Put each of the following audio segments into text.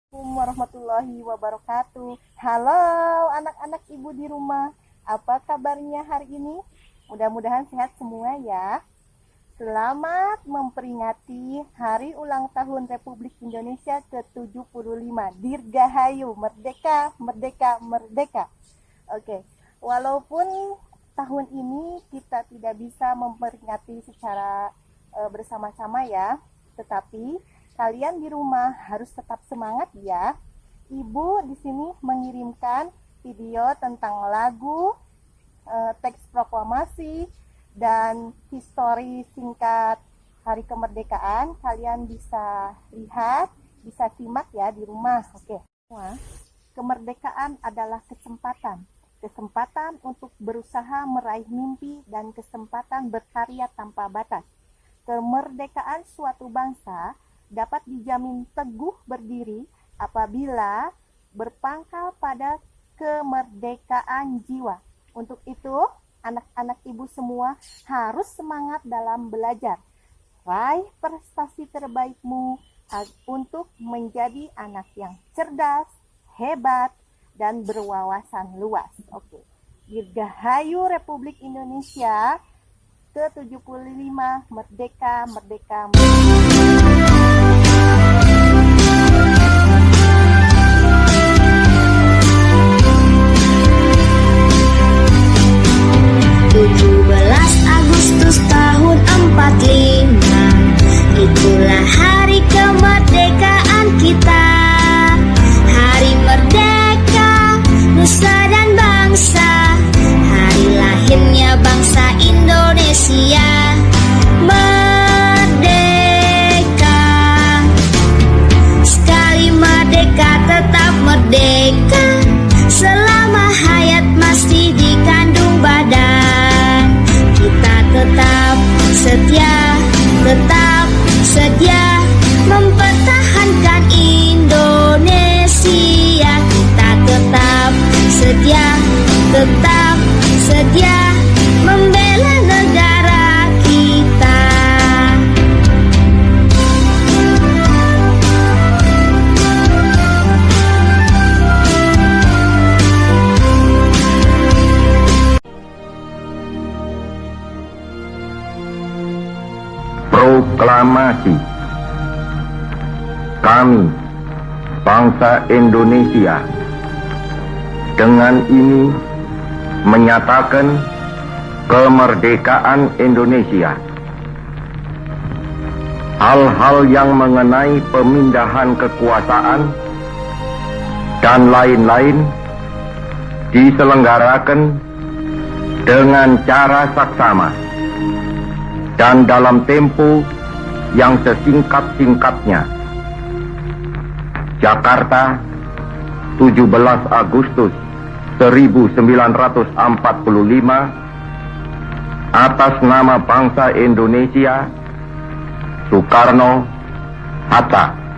Assalamualaikum warahmatullahi wabarakatuh. Halo anak-anak ibu di rumah, apa kabarnya hari ini? Mudah-mudahan sehat semua ya. Selamat memperingati Hari Ulang Tahun Republik Indonesia ke-75. Dirgahayu, merdeka, merdeka, merdeka. Oke, walaupun tahun ini kita tidak bisa memperingati secara bersama-sama ya, tetapi kalian di rumah harus tetap semangat ya. Ibu di sini mengirimkan video tentang lagu, teks proklamasi, dan histori singkat Hari Kemerdekaan. Kalian bisa lihat, bisa simak ya di rumah. Oke. Kemerdekaan adalah kesempatan. Kesempatan untuk berusaha meraih mimpi dan kesempatan berkarya tanpa batas. Kemerdekaan suatu bangsa dapat dijamin teguh berdiri apabila berpangkal pada kemerdekaan jiwa. Untuk itu, anak-anak ibu semua harus semangat dalam belajar. Raih prestasi terbaikmu untuk menjadi anak yang cerdas, hebat, dan berwawasan luas. Oke. Dirgahayu Republik Indonesia ke-75, merdeka, merdeka, merdeka. 17 Agustus tahun 45, itulah hari kemerdekaan kita. Hari merdeka, nusa dan bangsa, hari lahirnya bangsa Indonesia. Merdeka, sekali merdeka tetap merdeka, selama hayat masih dikandung badan. Kita tetap setia mempertahankan Indonesia. Kita tetap setia membela negara kita. Proklamasi. Kami, bangsa Indonesia, dengan ini menyatakan kemerdekaan Indonesia. Hal-hal yang mengenai pemindahan kekuasaan dan lain-lain diselenggarakan dengan cara saksama dan dalam tempo yang sesingkat-singkatnya. Jakarta, 17 Agustus 1945, atas nama bangsa Indonesia, Soekarno Hatta.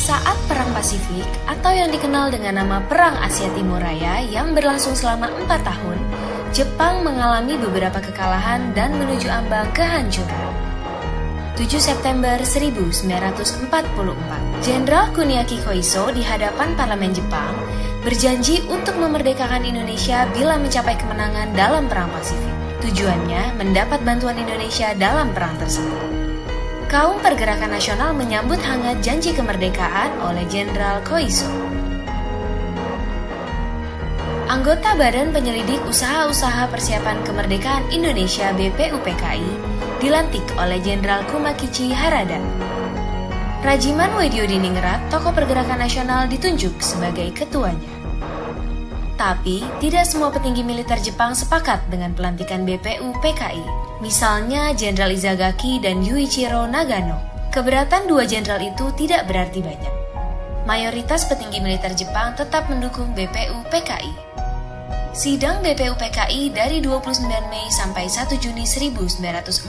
Saat Perang Pasifik atau yang dikenal dengan nama Perang Asia Timur Raya yang berlangsung selama 4 tahun, Jepang mengalami beberapa kekalahan dan menuju ambang kehancuran. 7 September 1944, Jenderal Kuniaki Koiso di hadapan parlemen Jepang berjanji untuk memerdekakan Indonesia bila mencapai kemenangan dalam Perang Pasifik. Tujuannya mendapat bantuan Indonesia dalam perang tersebut. Kaum Pergerakan Nasional menyambut hangat janji kemerdekaan oleh Jenderal Koiso. Anggota Badan Penyelidik Usaha-Usaha Persiapan Kemerdekaan Indonesia (BPUPKI) dilantik oleh Jenderal Kumakichi Harada. Rajiman Weddiodiningrat, tokoh Pergerakan Nasional, ditunjuk sebagai ketuanya. Tapi, tidak semua petinggi militer Jepang sepakat dengan pelantikan BPUPKI. Misalnya Jenderal Izagaki dan Yuichiro Nagano. Keberatan dua jenderal itu tidak berarti banyak. Mayoritas petinggi militer Jepang tetap mendukung BPUPKI. Sidang BPUPKI dari 29 Mei sampai 1 Juni 1945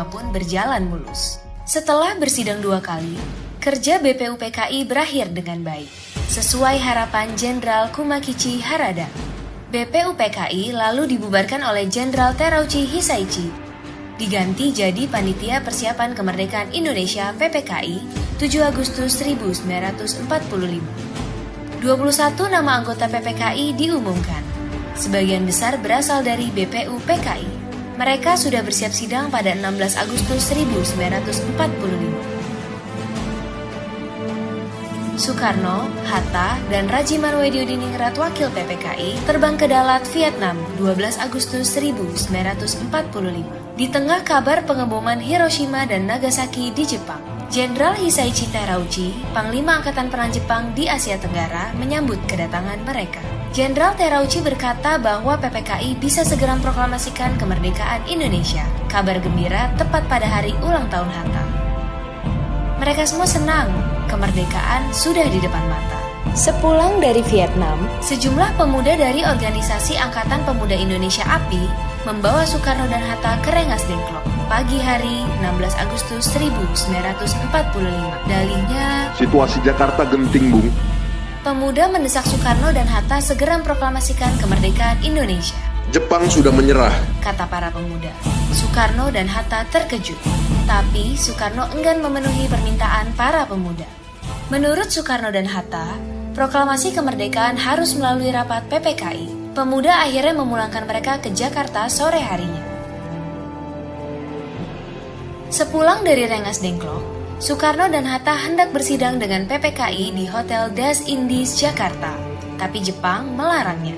pun berjalan mulus. Setelah bersidang 2 kali, kerja BPUPKI berakhir dengan baik, sesuai harapan Jenderal Kumakichi Harada. BPUPKI lalu dibubarkan oleh Jenderal Terauchi Hisaichi, diganti jadi Panitia Persiapan Kemerdekaan Indonesia PPKI 7 Agustus 1945. 21 nama anggota PPKI diumumkan. Sebagian besar berasal dari BPUPKI. Mereka sudah bersiap sidang pada 16 Agustus 1945. Soekarno, Hatta, dan Rajiman Weddiodiningrat wakil PPKI terbang ke Dalat, Vietnam 12 Agustus 1945. Di tengah kabar pengeboman Hiroshima dan Nagasaki di Jepang, Jenderal Hisaichi Terauchi, Panglima Angkatan Perang Jepang di Asia Tenggara, menyambut kedatangan mereka. Jenderal Terauchi berkata bahwa PPKI bisa segera memproklamasikan kemerdekaan Indonesia. Kabar gembira tepat pada hari ulang tahun Hatta. Mereka semua senang, kemerdekaan sudah di depan mata. Sepulang dari Vietnam, sejumlah pemuda dari organisasi Angkatan Pemuda Indonesia API membawa Soekarno dan Hatta ke Rengas Dengklok pagi hari 16 Agustus 1945. Dalihnya, situasi Jakarta genting, Bung. Pemuda mendesak Soekarno dan Hatta segera memproklamasikan kemerdekaan Indonesia. Jepang sudah menyerah, kata para pemuda. Soekarno dan Hatta terkejut, tapi Soekarno enggan memenuhi permintaan para pemuda. Menurut Soekarno dan Hatta, proklamasi kemerdekaan harus melalui rapat PPKI. Pemuda akhirnya memulangkan mereka ke Jakarta sore harinya. Sepulang dari Rengas Dengklok, Soekarno dan Hatta hendak bersidang dengan PPKI di Hotel Das Indies, Jakarta, tapi Jepang melarangnya.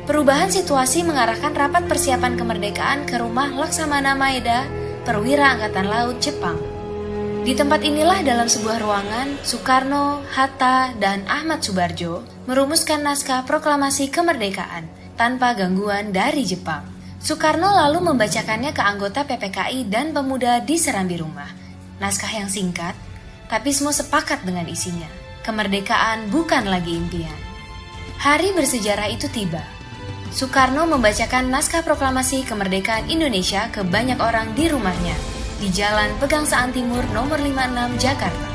Perubahan situasi mengarahkan rapat persiapan kemerdekaan ke rumah Laksamana Maeda, perwira Angkatan Laut Jepang. Di tempat inilah dalam sebuah ruangan, Soekarno, Hatta, dan Ahmad Subarjo merumuskan naskah proklamasi kemerdekaan tanpa gangguan dari Jepang. Soekarno lalu membacakannya ke anggota PPKI dan pemuda di serambi rumah. Naskah yang singkat, tapi semua sepakat dengan isinya. Kemerdekaan bukan lagi impian. Hari bersejarah itu tiba. Soekarno membacakan naskah proklamasi kemerdekaan Indonesia ke banyak orang di rumahnya, di Jalan Pegangsaan Timur nomor 56 Jakarta.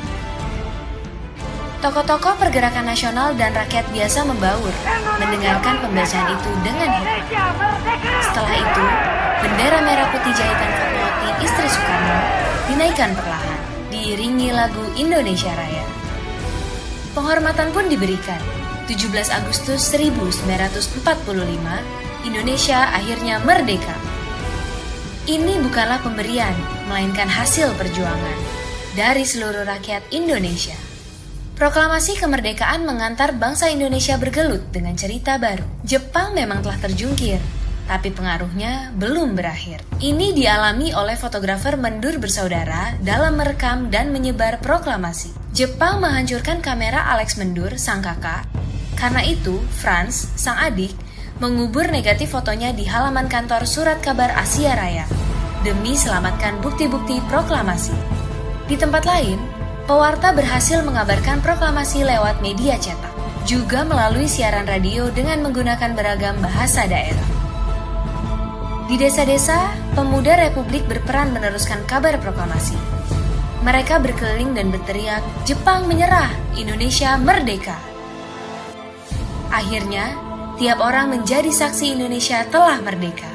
Tokoh-tokoh pergerakan nasional dan rakyat biasa membaur, mendengarkan pembacaan itu dengan heran. Setelah itu, bendera merah putih jahitan Fatmawati, istri Soekarno, dinaikkan perlahan, diiringi lagu Indonesia Raya. Penghormatan pun diberikan. 17 Agustus 1945, Indonesia akhirnya merdeka. Ini bukanlah pemberian, melainkan hasil perjuangan dari seluruh rakyat Indonesia. Proklamasi kemerdekaan mengantar bangsa Indonesia bergelut dengan cerita baru. Jepang memang telah terjungkir, tapi pengaruhnya belum berakhir. Ini dialami oleh fotografer Mendur bersaudara dalam merekam dan menyebar proklamasi. Jepang menghancurkan kamera Alex Mendur, sang kakak. Karena itu, Franz, sang adik, mengubur negatif fotonya di halaman kantor Surat Kabar Asia Raya demi selamatkan bukti-bukti proklamasi. Di tempat lain, pewarta berhasil mengabarkan proklamasi lewat media cetak, juga melalui siaran radio dengan menggunakan beragam bahasa daerah. Di desa-desa, pemuda Republik berperan meneruskan kabar proklamasi. Mereka berkeliling dan berteriak, "Jepang menyerah, Indonesia merdeka!" Akhirnya, tiap orang menjadi saksi Indonesia telah merdeka.